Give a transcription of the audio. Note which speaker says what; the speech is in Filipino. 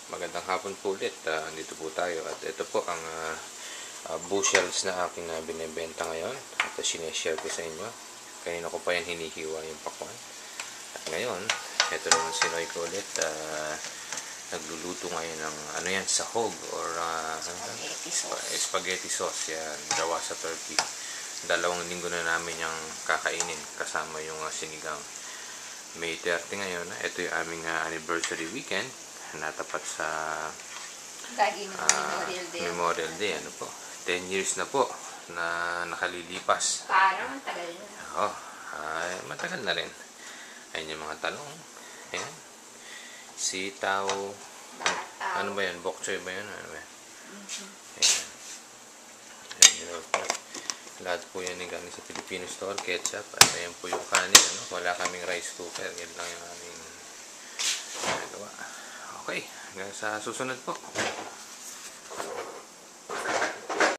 Speaker 1: Magandang hapon po ulit. Dito po tayo at ito po ang bushels na aking binibenta ngayon at sineshare ko sa inyo. Kanina ko pa yan hinihiwa yung pakwan. At ngayon, ito naman si Noy ko ulit. Nagluluto ngayon ng ano yan, sahog or spaghetti sauce. Yan, gawa sa turkey. 2 linggo na namin yung kakainin kasama yung sinigang. May 30 ngayon. Ito yung aming anniversary weekend. Natapat sa Memorial Day. Ano po? 10 years na po na nakalilipas.
Speaker 2: Parang matagal na.
Speaker 1: Oo. Matagal na rin. Ayan yung mga talong. Ayan. Sitaw. Ano ba yan? Bok choy ba yan? Ano ba yan? Ayan. Ayan. Lahat po yan yung galing sa Filipino store. Ketchup. At ayan po yung kanin. Ano? Wala kaming rice cooker. Yan lang yung aming nagawa. Okay, hanggang sa susunod po.